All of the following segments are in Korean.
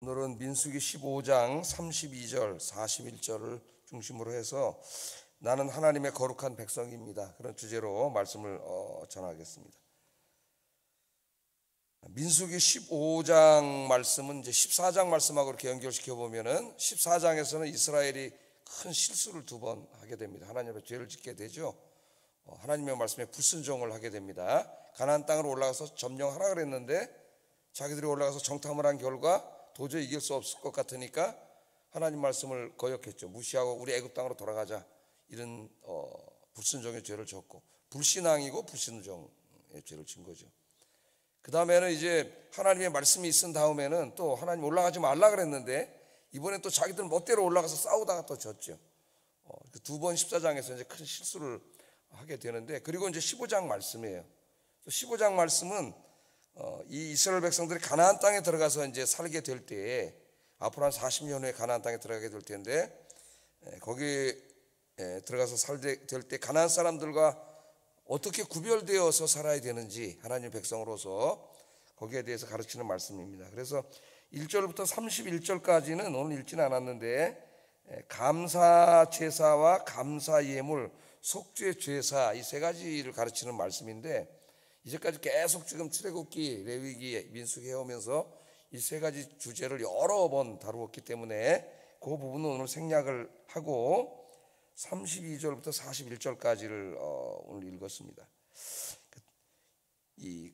오늘은 민수기 15장 32절 41절을 중심으로 해서 나는 하나님의 거룩한 백성입니다, 그런 주제로 말씀을 전하겠습니다. 민수기 15장 말씀은 이제 14장 말씀하고 이렇게 연결시켜 보면은 14장에서는 이스라엘이 큰 실수를 두 번 하게 됩니다. 하나님의 죄를 짓게 되죠. 하나님의 말씀에 불순종을 하게 됩니다. 가나안 땅으로 올라가서 점령하라 그랬는데 자기들이 올라가서 정탐을 한 결과 도저히 이길 수 없을 것 같으니까 하나님 말씀을 거역했죠. 무시하고 우리 애굽 땅으로 돌아가자, 이런 불순종의 죄를 졌고, 불신앙이고 불순종의 죄를 진 거죠. 그 다음에는 이제 하나님의 말씀이 있은 다음에는 또 하나님 올라가지 말라 그랬는데 이번에 또 자기들 멋대로 올라가서 싸우다가 또 졌죠. 두 번 14장에서 이제 큰 실수를 하게 되는데, 그리고 이제 15장 말씀이에요. 15장 말씀은 이 이스라엘 백성들이 가나안 땅에 들어가서 이제 살게 될 때에, 앞으로 한 40년 후에 가나안 땅에 들어가게 될 텐데, 거기에 들어가서 살게 될 때 가나안 사람들과 어떻게 구별되어서 살아야 되는지 하나님의 백성으로서 거기에 대해서 가르치는 말씀입니다. 그래서 1절부터 31절까지는 오늘 읽지는 않았는데, 감사 제사와 감사 예물, 속죄 제사, 이 세 가지를 가르치는 말씀인데, 이제까지 계속 지금 출애굽기, 레위기, 민수기 해오면서 이 세 가지 주제를 여러 번 다루었기 때문에 그 부분은 오늘 생략을 하고 32절부터 41절까지를 오늘 읽었습니다.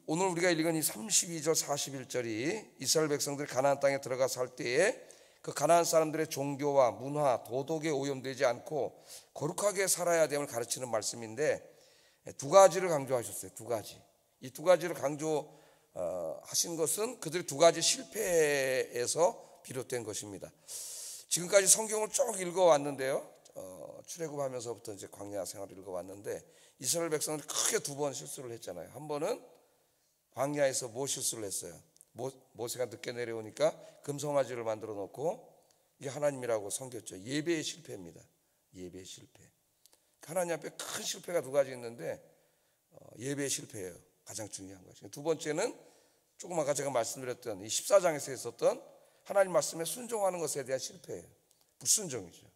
오늘 우리가 읽은 이 32절 41절이 이스라엘 백성들이 가나안 땅에 들어가 살 때에 그 가나안 사람들의 종교와 문화, 도덕에 오염되지 않고 거룩하게 살아야 됨을 가르치는 말씀인데, 두 가지를 강조하셨어요. 두 가지. 이 두 가지를 강조하신 것은 그들의 두 가지 실패에서 비롯된 것입니다. 지금까지 성경을 쭉 읽어왔는데요, 출애굽하면서부터 이제 광야 생활을 읽어왔는데, 이스라엘 백성들이 크게 두 번 실수를 했잖아요. 한 번은 광야에서 뭐 실수를 했어요? 모세가 늦게 내려오니까 금송아지를 만들어 놓고 이게 하나님이라고 섬겼죠. 예배의 실패입니다. 예배의 실패. 하나님 앞에 큰 실패가 두 가지 있는데 예배의 실패예요. 가장 중요한 것이. 두 번째는 조금 아까 제가 말씀드렸던 이 14장에서 있었던 하나님 말씀에 순종하는 것에 대한 실패예요. 불순종이죠.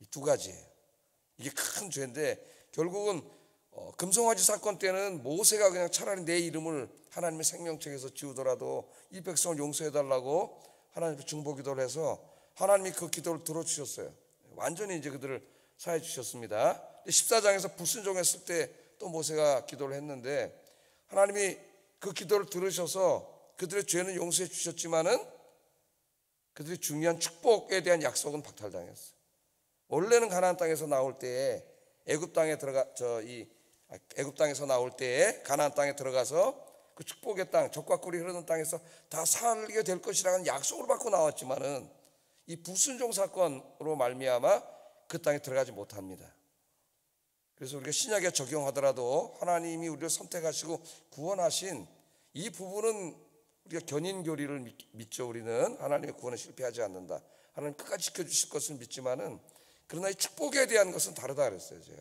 이 두 가지예요. 이게 큰 죄인데, 결국은 금송아지 사건 때는 모세가 그냥 차라리 내 이름을 하나님의 생명책에서 지우더라도 이 백성을 용서해달라고 하나님께 중보기도를 해서 하나님이 그 기도를 들어주셨어요. 완전히 이제 그들을 사해 주셨습니다. 14장에서 불순종했을 때 또 모세가 기도를 했는데 하나님이 그 기도를 들으셔서 그들의 죄는 용서해 주셨지만은 그들의 중요한 축복에 대한 약속은 박탈당했어요. 원래는 가나안 땅에서 나올 때에 애굽 땅에서 나올 때에 가나안 땅에 들어가서 그 축복의 땅, 젖과 꿀이 흐르는 땅에서 다 살게 될 것이라는 약속을 받고 나왔지만은 이 불순종 사건으로 말미암아 그 땅에 들어가지 못합니다. 그래서 우리가 신약에 적용하더라도 하나님이 우리를 선택하시고 구원하신 이 부분은 우리가 견인교리를 믿죠. 우리는 하나님의 구원에 실패하지 않는다, 하나님 끝까지 지켜주실 것을 믿지만은, 그러나 이 축복에 대한 것은 다르다 그랬어요. 제가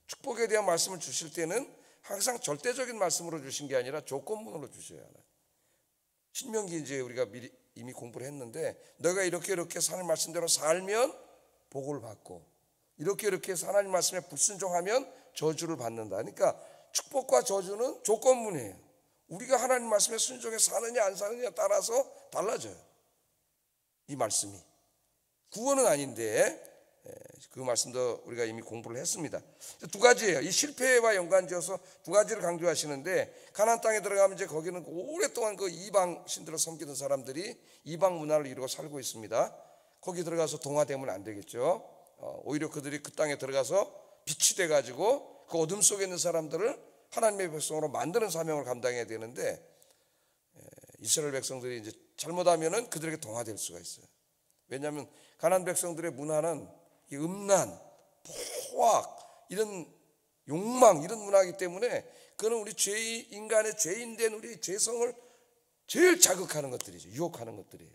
축복에 대한 말씀을 주실 때는 항상 절대적인 말씀으로 주신 게 아니라 조건문으로 주셔야 하나요. 신명기 이제 우리가 이미 공부를 했는데, 너가 이렇게 하나님 말씀대로 살면 복을 받고 이렇게 해서 하나님 말씀에 불순종하면 저주를 받는다. 그러니까 축복과 저주는 조건문이에요. 우리가 하나님 말씀에 순종해서 사느냐 안 사느냐에 따라서 달라져요. 이 말씀이 구원은 아닌데, 그 말씀도 우리가 이미 공부를 했습니다. 두 가지예요. 이 실패와 연관지어서 두 가지를 강조하시는데, 가나안 땅에 들어가면 이제 거기는 오랫동안 그 이방 신들을 섬기는 사람들이 이방 문화를 이루고 살고 있습니다. 거기 들어가서 동화되면 안 되겠죠. 오히려 그들이 그 땅에 들어가서 빛이 돼가지고 그 어둠 속에 있는 사람들을 하나님의 백성으로 만드는 사명을 감당해야 되는데, 이스라엘 백성들이 이제 잘못하면은 그들에게 동화될 수가 있어요. 왜냐하면 가나안 백성들의 문화는 이 음란, 포악, 이런 욕망, 이런 문화이기 때문에 그는 우리 인간의 죄인된 우리 죄성을 제일 자극하는 것들이죠. 유혹하는 것들이에요.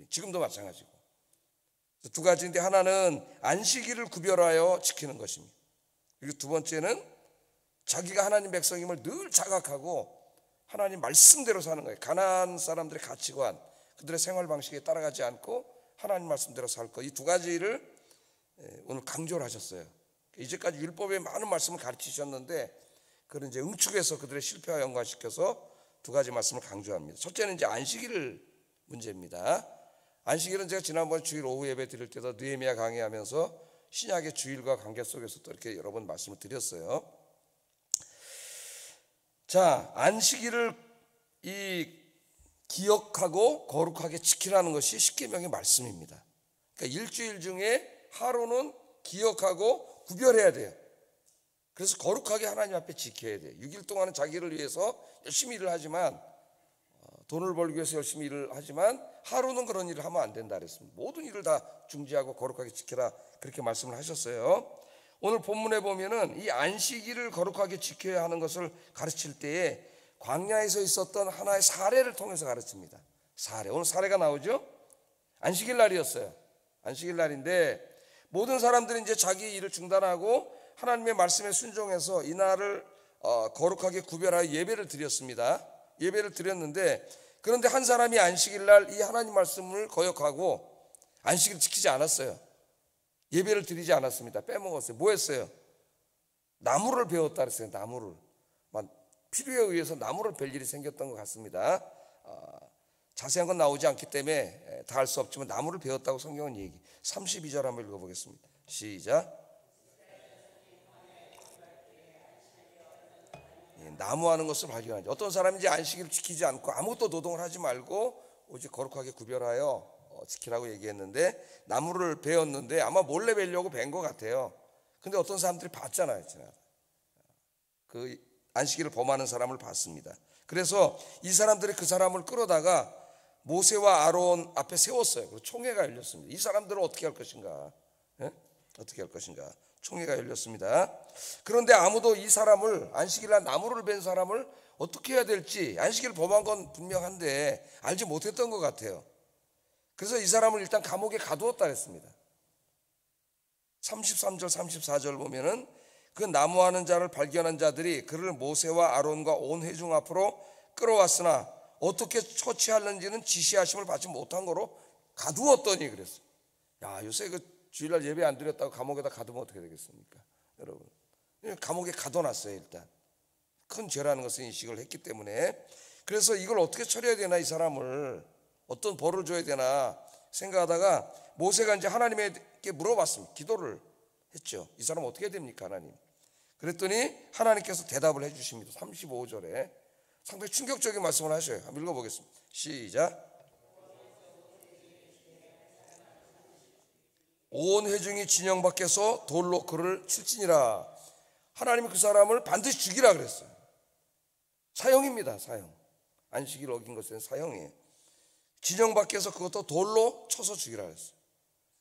지금도 마찬가지고. 두 가지인데, 하나는 안식일을 구별하여 지키는 것입니다. 그리고 두 번째는 자기가 하나님 백성임을 늘 자각하고 하나님 말씀대로 사는 거예요. 가나안 사람들의 가치관, 그들의 생활 방식에 따라가지 않고 하나님 말씀대로 살 것, 이 두 가지를 오늘 강조를 하셨어요. 이제까지 율법의 많은 말씀을 가르치셨는데 그런 이제 응축해서 그들의 실패와 연관시켜서 두 가지 말씀을 강조합니다. 첫째는 이제 안식일 문제입니다. 안식일은 제가 지난번 주일 오후 예배 드릴 때도 느헤미야 강의하면서 신약의 주일과 관계 속에서 또 이렇게 여러 번 말씀을 드렸어요. 자, 안식일을 기억하고 거룩하게 지키라는 것이 십계명의 말씀입니다. 그러니까 일주일 중에 하루는 기억하고 구별해야 돼요. 그래서 거룩하게 하나님 앞에 지켜야 돼요. 6일 동안은 자기를 위해서 열심히 일을 하지만, 돈을 벌기 위해서 열심히 일을 하지만 하루는 그런 일을 하면 안 된다 그랬습니다. 모든 일을 다 중지하고 거룩하게 지켜라, 그렇게 말씀을 하셨어요. 오늘 본문에 보면은 이 안식일을 거룩하게 지켜야 하는 것을 가르칠 때에 광야에서 있었던 하나의 사례를 통해서 가르칩니다. 사례, 오늘 사례가 나오죠. 안식일 날이었어요. 안식일 날인데 모든 사람들이 이제 자기 일을 중단하고 하나님의 말씀에 순종해서 이 날을 거룩하게 구별하여 예배를 드렸습니다. 예배를 드렸는데, 그런데 한 사람이 안식일 날 이 하나님 말씀을 거역하고 안식일을 지키지 않았어요. 예배를 드리지 않았습니다. 빼먹었어요. 뭐 했어요? 나무를 베었다 그랬어요. 나무를. 필요에 의해서 나무를 벨 일이 생겼던 것 같습니다. 자세한 건 나오지 않기 때문에 다 할 수 없지만 나무를 베었다고 성경은 얘기. 32절 한번 읽어보겠습니다. 시작. 나무하는 것을 발견하죠. 어떤 사람이 이제 안식일을 지키지 않고 아무것도 노동을 하지 말고 오직 거룩하게 구별하여 지키라고 얘기했는데, 나무를 베었는데 아마 몰래 베려고 벤 것 같아요. 근데 어떤 사람들이 봤잖아요. 그 안식일을 범하는 사람을 봤습니다. 그래서 이 사람들이 그 사람을 끌어다가 모세와 아론 앞에 세웠어요. 그리고 총회가 열렸습니다. 이 사람들은 어떻게 할 것인가? 어떻게 할 것인가? 총회가 열렸습니다. 그런데 아무도 이 사람을, 안식일날 나무를 벤 사람을 어떻게 해야 될지, 안식일을 범한 건 분명한데 알지 못했던 것 같아요. 그래서 이 사람을 일단 감옥에 가두었다 했습니다. 33절 34절 보면은 그 나무하는 자를 발견한 자들이 그를 모세와 아론과 온 회중 앞으로 끌어왔으나 어떻게 처치하는지는 지시하심을 받지 못한 거로 가두었더니 그랬어요. 야, 요새 그 주일날 예배 안 드렸다고 감옥에다 가두면 어떻게 되겠습니까, 여러분? 감옥에 가둬놨어요. 일단 큰 죄라는 것을 인식을 했기 때문에. 그래서 이걸 어떻게 처리해야 되나, 이 사람을 어떤 벌을 줘야 되나 생각하다가 모세가 이제 하나님께 물어봤습니다. 기도를 했죠. 이 사람 어떻게 해야 됩니까, 하나님? 그랬더니 하나님께서 대답을 해주십니다. 35절에 상당히 충격적인 말씀을 하셔요. 한번 읽어보겠습니다. 시작. 온 회중이 진영 밖에서 돌로 그를 칠지니라. 하나님이 그 사람을 반드시 죽이라 그랬어요. 사형입니다. 사형. 안식일 어긴 것은 사형이에요. 진영 밖에서 그것도 돌로 쳐서 죽이라 그랬어요.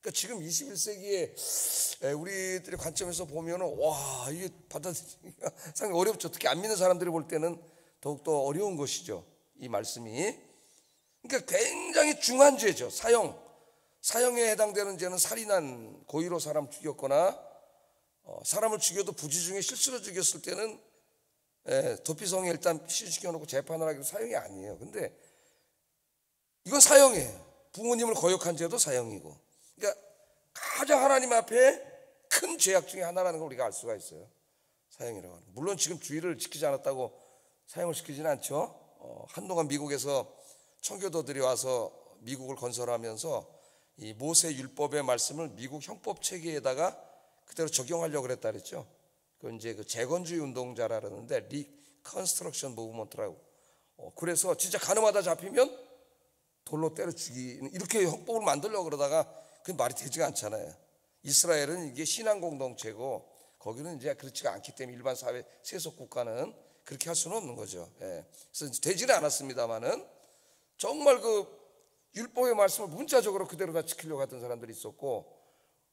그러니까 지금 21세기에 우리들의 관점에서 보면은, 와, 이게 받아들이기가 상당히 어렵죠. 특히 안 믿는 사람들이 볼 때는 더욱더 어려운 것이죠, 이 말씀이. 그러니까 굉장히 중한 죄죠. 사형에 해당되는 죄는 살인한, 고의로 사람 죽였거나 사람을 죽여도 부지 중에 실수로 죽였을 때는 도피성에 일단 시시켜놓고 재판을 하기로 사형이 아니에요. 근데 이건 사형이에요. 부모님을 거역한 죄도 사형이고. 그러니까 가장 하나님 앞에 큰 죄악 중에 하나라는 걸 우리가 알 수가 있어요. 사형이라고 하는. 물론 지금 주의를 지키지 않았다고 사형을 시키지는 않죠. 한동안 미국에서 청교도들이 와서 미국을 건설하면서 이 모세 율법의 말씀을 미국 형법 체계에다가 그대로 적용하려고 그랬다 그랬죠. 그건 이제 그 재건주의 운동자라 그러는데 리컨스트럭션 무브먼트라고. 그래서 진짜 가늠하다 잡히면 돌로 때려 죽이는, 이렇게 형법을 만들려고 그러다가 그게 말이 되지가 않잖아요. 이스라엘은 이게 신앙 공동체고 거기는 이제 그렇지가 않기 때문에 일반 사회 세속 국가는 그렇게 할 수는 없는 거죠. 그래서 되지는 않았습니다만은 정말 그 율법의 말씀을 문자적으로 그대로 다 지키려고 하던 사람들이 있었고,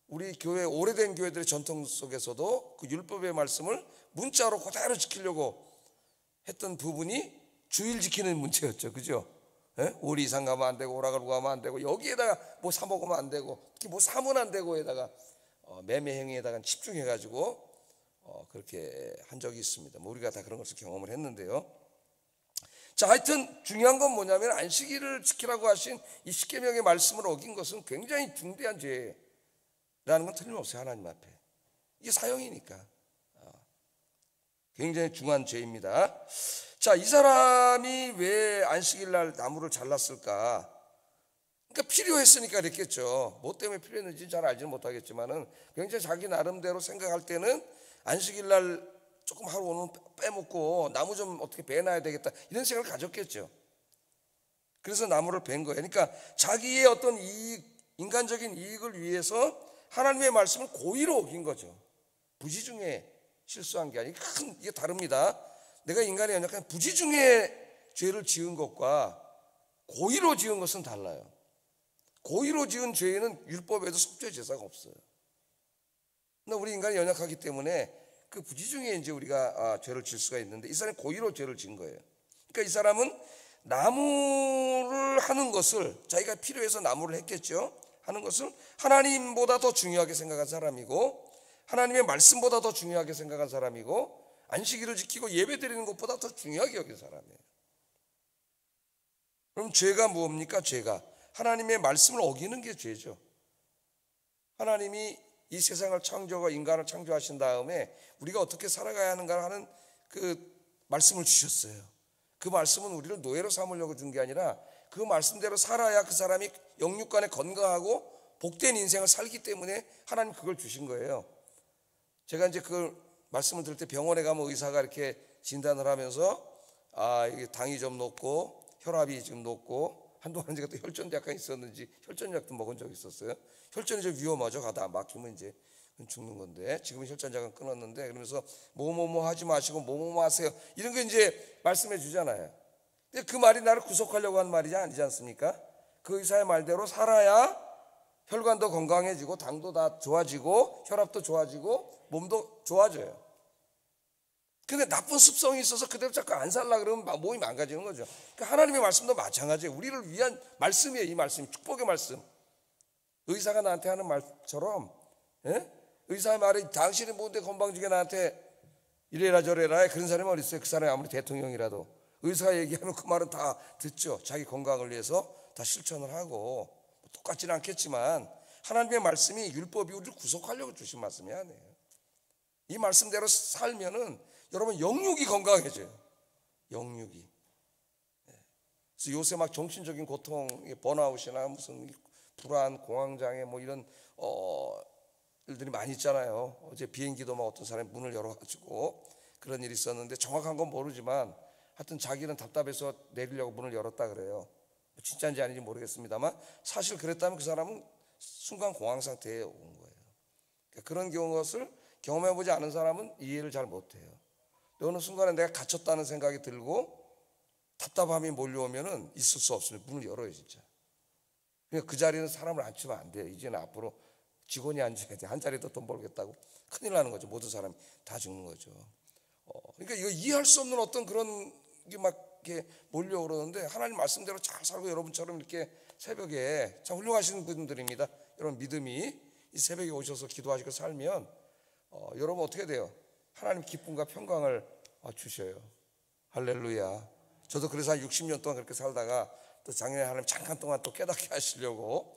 우리 교회, 오래된 교회들의 전통 속에서도 그 율법의 말씀을 문자로 그대로 지키려고 했던 부분이 주일 지키는 문제였죠. 그죠? 오리 이상 가면 안 되고 오락을 가면 안 되고, 여기에다가 뭐 사 먹으면 안 되고, 특히 뭐 사면 안 되고에다가 매매 행위에다가 집중해가지고 그렇게 한 적이 있습니다. 뭐 우리가 다 그런 것을 경험을 했는데요. 자, 하여튼 중요한 건 뭐냐면 안식일을 지키라고 하신 이 십계명의 말씀을 어긴 것은 굉장히 중대한 죄라는 건 틀림없어요. 하나님 앞에 이게 사형이니까 굉장히 중요한 죄입니다. 자, 이 사람이 왜 안식일 날 나무를 잘랐을까? 그러니까 필요했으니까 그랬겠죠. 뭐 때문에 필요했는지 잘 알지는 못하겠지만은 굉장히 자기 나름대로 생각할 때는 안식일 날 조금 하루 오늘 빼먹고 나무 좀 어떻게 베놔야 되겠다 이런 생각을 가졌겠죠. 그래서 나무를 벤 거예요. 그러니까 자기의 어떤 이익, 인간적인 이익을 위해서 하나님의 말씀을 고의로 어긴 거죠. 부지 중에 실수한 게 아니고 이게 다릅니다. 내가 인간이 연약한 부지 중에 죄를 지은 것과 고의로 지은 것은 달라요. 고의로 지은 죄에는 율법에도 속죄 제사가 없어요. 그러나 우리 인간이 연약하기 때문에 그 부지 중에 이제 우리가 죄를 질 수가 있는데 이 사람이 고의로 죄를 진 거예요. 그러니까 이 사람은 나무를 하는 것을 자기가 필요해서 나무를 했겠죠. 하는 것을 하나님보다 더 중요하게 생각한 사람이고 하나님의 말씀보다 더 중요하게 생각한 사람이고 안식일을 지키고 예배 드리는 것보다 더 중요하게 여긴 사람이에요. 그럼 죄가 뭡니까? 죄가 하나님의 말씀을 어기는 게 죄죠. 하나님이 이 세상을 창조하고 인간을 창조하신 다음에 우리가 어떻게 살아가야 하는가 하는 그 말씀을 주셨어요. 그 말씀은 우리를 노예로 삼으려고 준 게 아니라 그 말씀대로 살아야 그 사람이 영육간에 건강하고 복된 인생을 살기 때문에 하나님 그걸 주신 거예요. 제가 이제 그 말씀을 들을 때 병원에 가면 의사가 이렇게 진단을 하면서 이게 당이 좀 높고 혈압이 좀 높고 한동안 제가 또 혈전도 약간 있었는지 혈전약도 먹은 적이 있었어요. 혈전이 좀 위험하죠. 가다 막히면 이제 죽는 건데 지금은 혈전약은 끊었는데 그러면서 뭐뭐뭐 하지 마시고 뭐뭐뭐 하세요. 이런 거 이제 말씀해 주잖아요. 근데 그 말이 나를 구속하려고 한 말이지 아니지 않습니까? 그 의사의 말대로 살아야 혈관도 건강해지고 당도 다 좋아지고 혈압도 좋아지고 몸도 좋아져요. 근데 나쁜 습성이 있어서 그대로 자꾸 안 살라 그러면 몸이 망가지는 거죠. 그러니까 하나님의 말씀도 마찬가지예요. 우리를 위한 말씀이에요. 이 말씀, 축복의 말씀. 의사가 나한테 하는 말처럼 의사의 말이 당신이 뭔데 건방지게 나한테 이래라 저래라 그런 사람이 어디 있어요. 그 사람이 아무리 대통령이라도 의사가 얘기하면 그 말은 다 듣죠. 자기 건강을 위해서 다 실천을 하고 똑같지는 않겠지만 하나님의 말씀이 율법이 우리를 구속하려고 주신 말씀이 아니에요. 이 말씀대로 살면은 여러분 영육이 건강해져요. 영육이. 그래서 요새 막 정신적인 고통, 번아웃이나 무슨 불안, 공황장애 뭐 이런 일들이 많이 있잖아요. 어제 비행기도 막 어떤 사람이 문을 열어가지고 그런 일이 있었는데 정확한 건 모르지만 하여튼 자기는 답답해서 내리려고 문을 열었다 그래요. 진짜인지 아닌지 모르겠습니다만 사실 그랬다면 그 사람은 순간 공황 상태에 온 거예요. 그러니까 그런 것을 경험해보지 않은 사람은 이해를 잘 못해요. 어느 순간에 내가 갇혔다는 생각이 들고 답답함이 몰려오면은 있을 수 없으니 문을 열어요 진짜. 그러니까 그 자리는 사람을 앉히면 안 돼요. 이제는 앞으로 직원이 앉아야 돼. 한 자리도 돈 벌겠다고 큰일 나는 거죠. 모든 사람이 다 죽는 거죠. 그러니까 이거 이해할 수 없는 어떤 그런 게 막 이렇게 몰려오는데 하나님 말씀대로 잘 살고 여러분처럼 이렇게 새벽에 참 훌륭하신 분들입니다. 여러분 믿음이 이 새벽에 오셔서 기도하시고 살면 여러분 어떻게 돼요? 하나님 기쁨과 평강을 주셔요. 할렐루야. 저도 그래서 한 60년 동안 그렇게 살다가 또 작년에 하나님 잠깐 동안 또 깨닫게 하시려고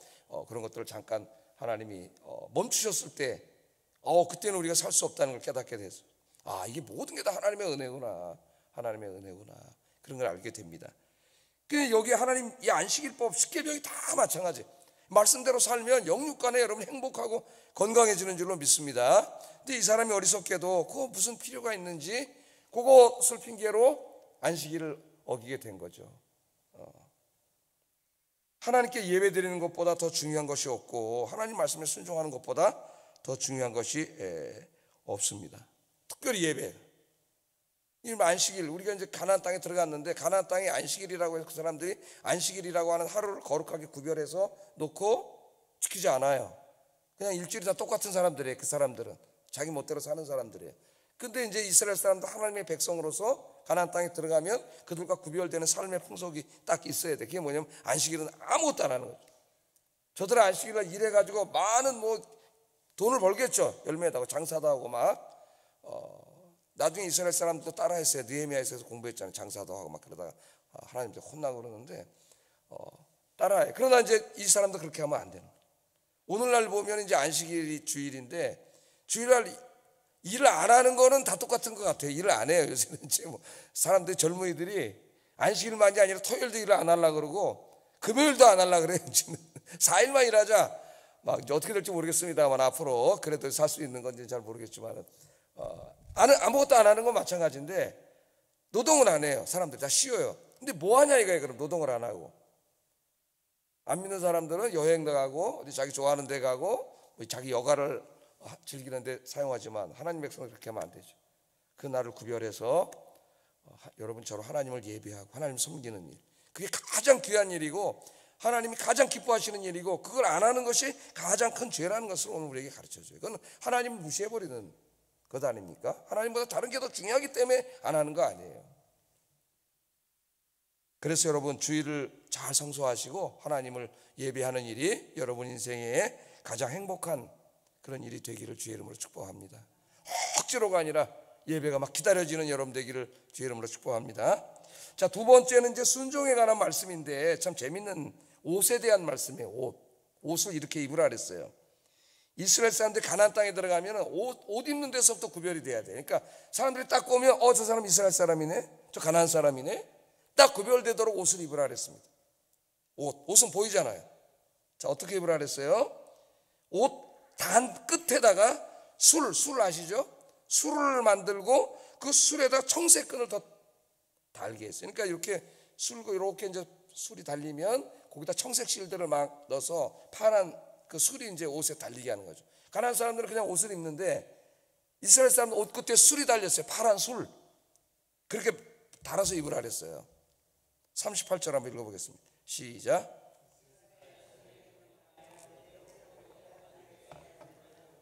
그런 것들을 잠깐 하나님이 멈추셨을 때 그때는 우리가 살 수 없다는 걸 깨닫게 됐어요. 이게 모든 게 다 하나님의 은혜구나. 하나님의 은혜구나. 그런 걸 알게 됩니다. 그 여기 하나님 이 안식일법 십계명이 다 마찬가지. 말씀대로 살면 영육간에 여러분 행복하고 건강해지는 줄로 믿습니다. 근데 이 사람이 어리석게도 그거 무슨 필요가 있는지 그것을 핑계로 안식일을 어기게 된 거죠. 하나님께 예배 드리는 것보다 더 중요한 것이 없고 하나님 말씀에 순종하는 것보다 더 중요한 것이 없습니다. 특별히 예배. 이 안식일 우리가 이제 가나안 땅에 들어갔는데 가나안 땅에 안식일이라고 해서 그 사람들이 안식일이라고 하는 하루를 거룩하게 구별해서 놓고 지키지 않아요. 그냥 일주일이 다 똑같은 사람들이에요. 그 사람들은 자기 멋대로 사는 사람들이에요. 근데 이제 이스라엘 사람도 하나님의 백성으로서 가나안 땅에 들어가면 그들과 구별되는 삶의 풍속이 딱 있어야 돼. 그게 뭐냐면 안식일은 아무것도 안 하는 거죠. 저들은 안식일을 일해가지고 많은 뭐 돈을 벌겠죠. 열매도 하고 장사도 하고 막 나중에 이스라엘 사람들도 따라했어요. 느헤미야에서 공부했잖아요. 장사도 하고 막 그러다가 하나님도 혼나고 그러는데 따라해. 그러나 이제 이 사람도 그렇게 하면 안 되는 거예요. 오늘날 보면 이제 안식일이 주일인데 주일날 일을 안 하는 거는 다 똑같은 것 같아요. 일을 안 해요. 요새는 이제 뭐 사람들 젊은이들이 안식일만이 아니라 토요일도 일을 안 하려고 그러고 금요일도 안 하려고 그래요. 지금 4일만 일하자. 막 이제 어떻게 될지 모르겠습니다만 앞으로 그래도 살 수 있는 건지 잘 모르겠지만 아무것도 안 하는 건 마찬가지인데 노동은 안 해요. 사람들 다 쉬어요. 근데 뭐 하냐 이거예요. 그럼 노동을 안 하고. 안 믿는 사람들은 여행도 가고 어디 자기 좋아하는 데 가고 자기 여가를 즐기는 데 사용하지만 하나님 백성은 그렇게 하면 안 되죠. 그 날을 구별해서 여러분처럼 하나님을 예배하고 하나님 섬기는 일, 그게 가장 귀한 일이고 하나님이 가장 기뻐하시는 일이고 그걸 안 하는 것이 가장 큰 죄라는 것을 오늘 우리에게 가르쳐줘요. 그건 하나님을 무시해버리는 것 아닙니까? 하나님보다 다른 게 더 중요하기 때문에 안 하는 거 아니에요. 그래서 여러분 주일을 잘 성수하시고 하나님을 예배하는 일이 여러분 인생의 가장 행복한 그런 일이 되기를 주의 이름으로 축복합니다. 억지로가 아니라 예배가 막 기다려지는 여러분 되기를 주의 이름으로 축복합니다. 자, 두 번째는 이제 순종에 관한 말씀인데 참 재밌는 옷에 대한 말씀이에요. 옷을 이렇게 입으라 그랬어요. 이스라엘 사람들이 가나안 땅에 들어가면 옷 입는 데서부터 구별이 돼야 돼. 그러니까 사람들이 딱 보면 저 사람 이스라엘 사람이네, 저 가나안 사람이네, 딱 구별되도록 옷을 입으라 그랬습니다. 옷은 보이잖아요. 자, 어떻게 입으라 그랬어요? 옷 단 끝에다가 술 아시죠? 술을 만들고 그 술에다 청색끈을 더 달게 했어요. 그러니까 이렇게 이렇게 이제 술이 달리면 거기다 청색 실들을 막 넣어서 파란 그 술이 이제 옷에 달리게 하는 거죠. 가나안 사람들은 그냥 옷을 입는데 이스라엘 사람들 옷 끝에 술이 달렸어요. 파란 술. 그렇게 달아서 입으라 그랬어요. 38절 한번 읽어보겠습니다. 시작.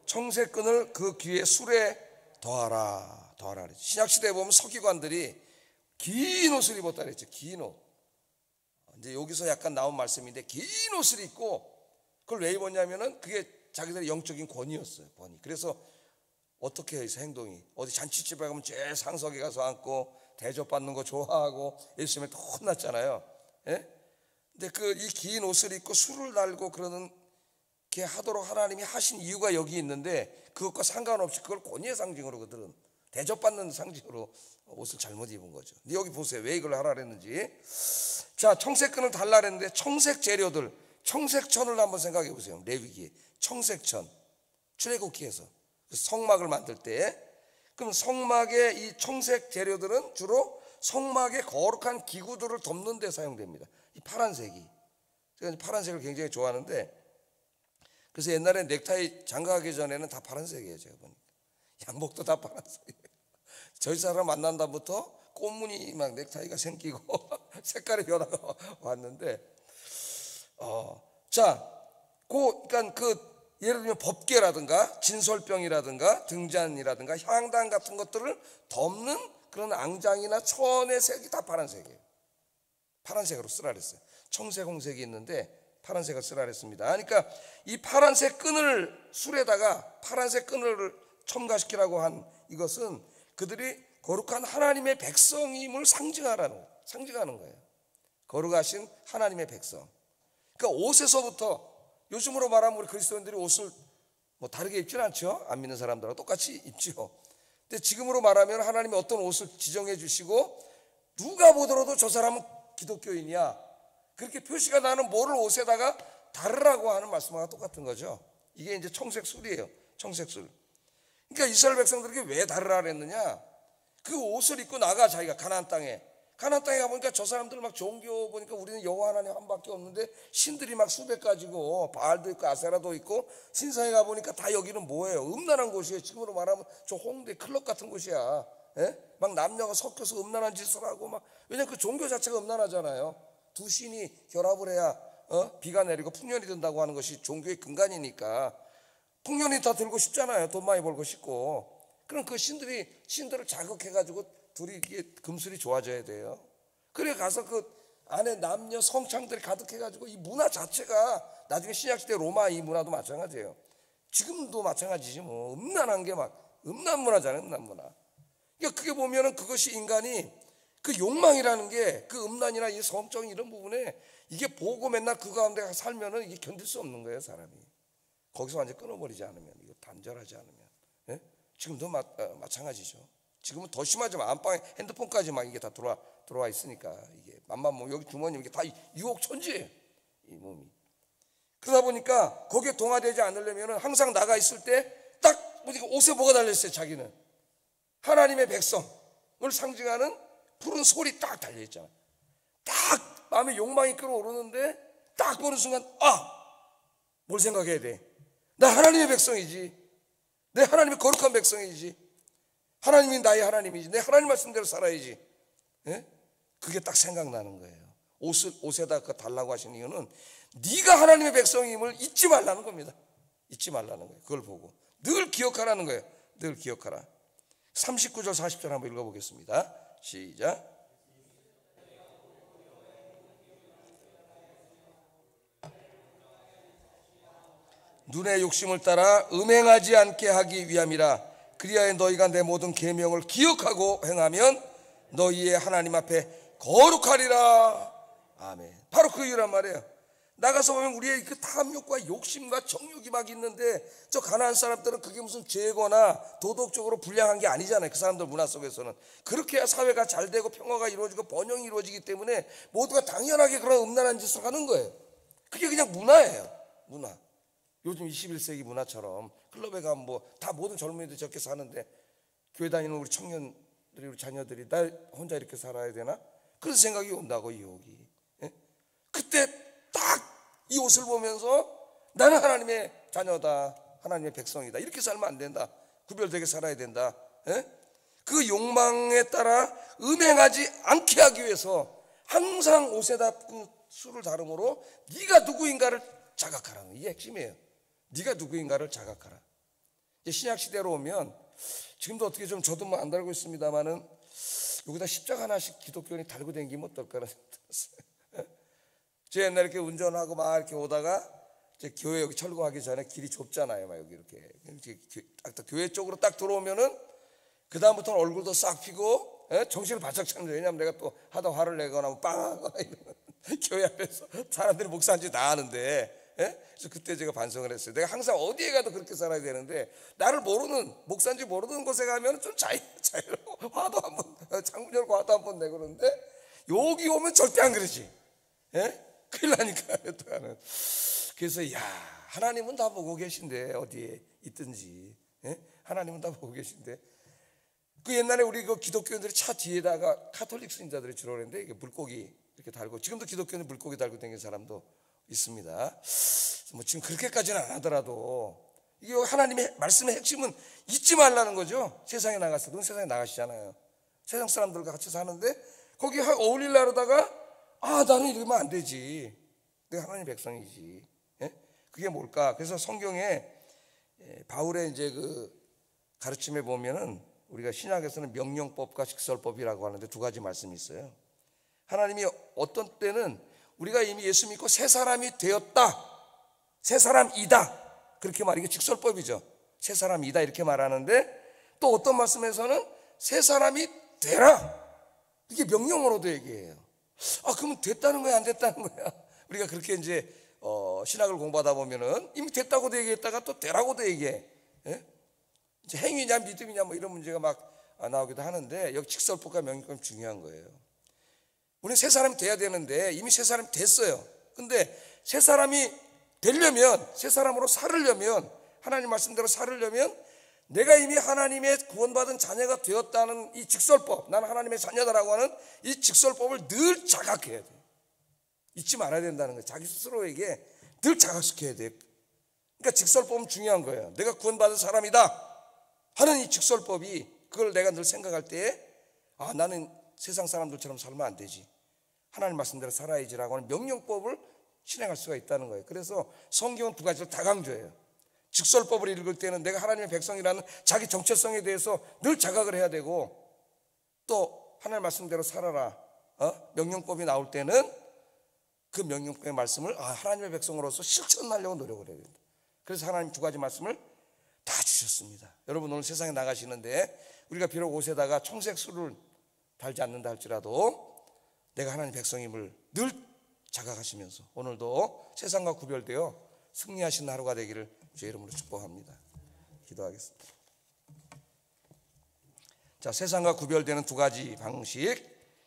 청색끈을 그 귀에 술에 더하라. 신약시대에 보면 서기관들이 긴 옷을 입었다 그랬죠. 긴 옷. 이제 여기서 약간 나온 말씀인데 긴 옷을 입고 그걸 왜 입었냐면은 그게 자기들의 영적인 권위였어요. 권위. 그래서 어떻게 해서 행동이 어디 잔치집에 가면 제일 상석에 가서 앉고 대접받는 거 좋아하고 예수님을 또 혼났잖아요. 예? 근데 이 긴 옷을 입고 술을 달고 그러는 게 하도록 하나님이 하신 이유가 여기 있는데 그것과 상관없이 그걸 권위의 상징으로 그들은 대접받는 상징으로 옷을 잘못 입은 거죠. 근데 여기 보세요. 왜 이걸 하라 그랬는지. 자, 청색끈을 달라 그랬는데 청색 재료들, 청색천을 한번 생각해 보세요. 레위기에 청색천, 출애굽기에서 성막을 만들 때, 그럼 성막의 이 청색 재료들은 주로 성막의 거룩한 기구들을 덮는 데 사용됩니다. 이 파란색이. 제가 파란색을 굉장히 좋아하는데 그래서 옛날에 넥타이 장가가기 전에는 다 파란색이에요. 제가 보니까 양복도 다 파란색이에요. 저희 사람 만난 다음부터 꽃무늬 막 넥타이가 생기고 색깔의 변화가 왔는데 그러니까 예를 들면 법궤라든가 진설병이라든가 등잔이라든가 향단 같은 것들을 덮는 그런 앙장이나 천의 색이 다 파란색이에요. 파란색으로 쓰라 그랬어요. 청색, 홍색이 있는데 파란색을 쓰라 그랬습니다. 그러니까 이 파란색 끈을 술에다가 파란색 끈을 첨가시키라고 한 이것은 그들이 거룩한 하나님의 백성임을 상징하는 거예요. 거룩하신 하나님의 백성. 그러니까 옷에서부터 요즘으로 말하면 우리 그리스도인들이 옷을 뭐 다르게 입지는 않죠. 안 믿는 사람들하고 똑같이 입죠. 근데 지금으로 말하면 하나님이 어떤 옷을 지정해 주시고 누가 보더라도 저 사람은 기독교인이야, 그렇게 표시가 나는 뭐를 옷에다가 다르라고 하는 말씀과 똑같은 거죠. 이게 이제 청색술이에요. 청색술. 그러니까 이스라엘 백성들에게 왜 다르라 그랬느냐? 그 옷을 입고 나가 자기가 가나안 땅에 가보니까 저 사람들 막 종교 보니까 우리는 여호와 하나님 한 밖에 없는데 신들이 막 수백 가지고 바알도 있고 아세라도 있고, 신상에 가보니까 다 여기는 뭐예요? 음란한 곳이에요. 지금으로 말하면 저 홍대 클럽 같은 곳이야. 예? 막 남녀가 섞여서 음란한 짓을 하고 막, 왜냐면 그 종교 자체가 음란하잖아요. 두 신이 결합을 해야 비가 내리고 풍년이 든다고 하는 것이 종교의 근간이니까 풍년이 다 들고 싶잖아요. 돈 많이 벌고 싶고. 그럼 그 신들을 자극해가지고 둘이 이게 금술이 좋아져야 돼요. 그래 가서 그 안에 남녀 성창들이 가득해가지고 이 문화 자체가 나중에 신약시대 로마 이 문화도 마찬가지예요. 지금도 마찬가지지 뭐. 음란한 게 막 음란 문화잖아요. 음란 문화. 그러니까 그게 보면은 그것이 인간이 그 욕망이라는 게 그 음란이나 이 성적인 이런 부분에 이게 보고 맨날 그 가운데 살면은 이게 견딜 수 없는 거예요, 사람이. 거기서 완전 끊어버리지 않으면, 이거 단절하지 않으면. 예? 지금도 마찬가지죠. 지금은 더 심하죠. 안방에 핸드폰까지 막 이게 다 들어와 있으니까 이게 맘만 뭐 여기 주머니 이게 다 유혹 천지예요, 이 몸이. 그러다 보니까 거기에 동화되지 않으려면은 항상 나가 있을 때 딱 보니까 옷에 뭐가 달려 있어요. 자기는 하나님의 백성을 상징하는 푸른 솔이 딱 달려 있잖아. 딱 마음에 욕망이 끌어오르는데 딱 보는 순간 뭘 생각해야 돼? 나 하나님의 백성이지. 내 하나님의 거룩한 백성이지. 하나님이 나의 하나님이지. 내 하나님 말씀대로 살아야지. 예? 그게 딱 생각나는 거예요. 옷에다 그거 달라고 하신 이유는 네가 하나님의 백성임을 잊지 말라는 겁니다. 잊지 말라는 거예요. 그걸 보고 늘 기억하라는 거예요. 늘 기억하라. 39절 40절 한번 읽어보겠습니다. 시작. 눈의 욕심을 따라 음행하지 않게 하기 위함이라. 그리하여 너희가 내 모든 계명을 기억하고 행하면 너희의 하나님 앞에 거룩하리라. 아멘. 바로 그 이유란 말이에요. 나가서 보면 우리의 그 탐욕과 욕심과 정욕이 막 있는데 저 가난한 사람들은 그게 무슨 죄거나 도덕적으로 불량한 게 아니잖아요. 그 사람들 문화 속에서는. 그렇게 해야 사회가 잘 되고 평화가 이루어지고 번영이 이루어지기 때문에 모두가 당연하게 그런 음란한 짓을 하는 거예요. 그게 그냥 문화예요. 문화. 요즘 21세기 문화처럼 클럽에 가면 뭐 다 모든 젊은이들 저렇게 사는데 교회 다니는 우리 청년들이 우리 자녀들이 나 혼자 이렇게 살아야 되나? 그런 생각이 온다고, 유혹이. 예? 그때 딱 이 옷을 보면서 나는 하나님의 자녀다, 하나님의 백성이다, 이렇게 살면 안 된다, 구별되게 살아야 된다. 예? 그 욕망에 따라 음행하지 않게 하기 위해서 항상 옷에다 그 술을 다름으로 네가 누구인가를 자각하라는, 이게 핵심이에요. 네가 누구인가를 자각하라. 이제 신약 시대로 오면 지금도 어떻게 좀 저도 뭐 안 달고 있습니다만은 여기다 십자가 하나씩 기독교인이 달고 다니면 어떨까라는 생각이 들었어요. 제 옛날에 이렇게 운전하고 막 이렇게 오다가 이제 교회 여기 철거하기 전에 길이 좁잖아요. 막 여기 이렇게 딱 교회 쪽으로 딱 들어오면은 그 다음부터는 얼굴도 싹 피고, 정신을 바짝 차리는 거예요. 왜냐하면 내가 또 하다 화를 내거나 뭐 빵하거나 이러면 교회 앞에서 사람들이 목사인지 다 아는데. 그래서 그때 제가 반성을 했어요. 내가 항상 어디에 가도 그렇게 살아야 되는데 나를 모르는, 목사인지 모르는 곳에 가면 좀 자유로 화도 한번, 창문 열고 화도 한번 내고 그러는데 여기 오면 절대 안 그러지. 큰일 나니까. 그래서 하나님은 다 보고 계신데, 어디에 있든지. 하나님은 다 보고 계신데. 그 옛날에 우리 그 기독교인들이 차 뒤에다가 카톨릭 신자들이 주로 그랬는데 이게 물고기 이렇게 달고, 지금도 기독교인들 물고기 달고 다니는 사람도 있습니다. 뭐 지금 그렇게까지는 안 하더라도 이게 하나님의 말씀의 핵심은 잊지 말라는 거죠. 세상에 나갔을 때, 넌 세상에 나가시잖아요. 세상 사람들과 같이 사는데 거기 어울리려다가 나는 이러면 안 되지. 내가 하나님의 백성이지. 그게 뭘까? 그래서 성경에 바울의 이제 그 가르침에 보면은 우리가 신약에서는 명령법과 직설법이라고 하는데 두 가지 말씀이 있어요. 하나님이 어떤 때는 우리가 이미 예수 믿고 새 사람이 되었다, 새 사람이다, 그렇게 말하는 게 직설법이죠. 새 사람이다 이렇게 말하는데, 또 어떤 말씀에서는 새 사람이 되라, 이게 명령으로도 얘기해요. 그러면 됐다는 거야, 안 됐다는 거야? 우리가 그렇게 이제 신학을 공부하다 보면은 이미 됐다고도 얘기했다가 또 되라고도 얘기해. 이제 행위냐 믿음이냐 뭐 이런 문제가 막 나오기도 하는데, 여기 직설법과 명령법이 중요한 거예요. 우리는 새 사람이 돼야 되는데 이미 새 사람이 됐어요. 근데 새 사람이 되려면, 새 사람으로 살으려면, 하나님 말씀대로 살으려면 내가 이미 하나님의 구원받은 자녀가 되었다는 이 직설법, 나는 하나님의 자녀다라고 하는 이 직설법을 늘 자각해야 돼. 잊지 말아야 된다는 거예요. 자기 스스로에게 늘 자각시켜야 돼. 그러니까 직설법은 중요한 거예요. 내가 구원받은 사람이다 하는 이 직설법이, 그걸 내가 늘 생각할 때에 나는 세상 사람들처럼 살면 안 되지, 하나님 말씀대로 살아야지라고 하는 명령법을 실행할 수가 있다는 거예요. 그래서 성경은 두 가지를 다 강조해요. 직설법을 읽을 때는 내가 하나님의 백성이라는 자기 정체성에 대해서 늘 자각을 해야 되고, 또 하나님 말씀대로 살아라 명령법이 나올 때는 그 명령법의 말씀을 하나님의 백성으로서 실천하려고 노력을 해야 된다. 그래서 하나님 두 가지 말씀을 다 주셨습니다. 여러분 오늘 세상에 나가시는데 우리가 비록 옷에다가 청색 술을 달지 않는다 할지라도 내가 하나님 백성임을 늘 자각하시면서 오늘도 세상과 구별되어 승리하신 하루가 되기를 주의 이름으로 축복합니다. 기도하겠습니다. 자, 세상과 구별되는 두 가지 방식.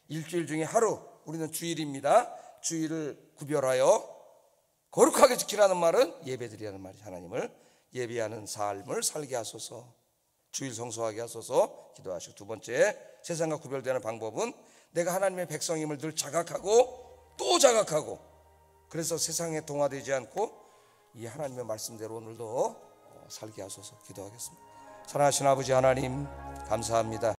일주일 중에 하루, 우리는 주일입니다. 주일을 구별하여 거룩하게 지키라는 말은 예배드리라는 말이 하나님을 예배하는 삶을 살게 하소서. 주일 성소하게 하소서 기도하시고, 두 번째 세상과 구별되는 방법은 내가 하나님의 백성임을 늘 자각하고 또 자각하고, 그래서 세상에 동화되지 않고 이 하나님의 말씀대로 오늘도 살게 하소서 기도하겠습니다. 사랑하신 아버지 하나님 감사합니다.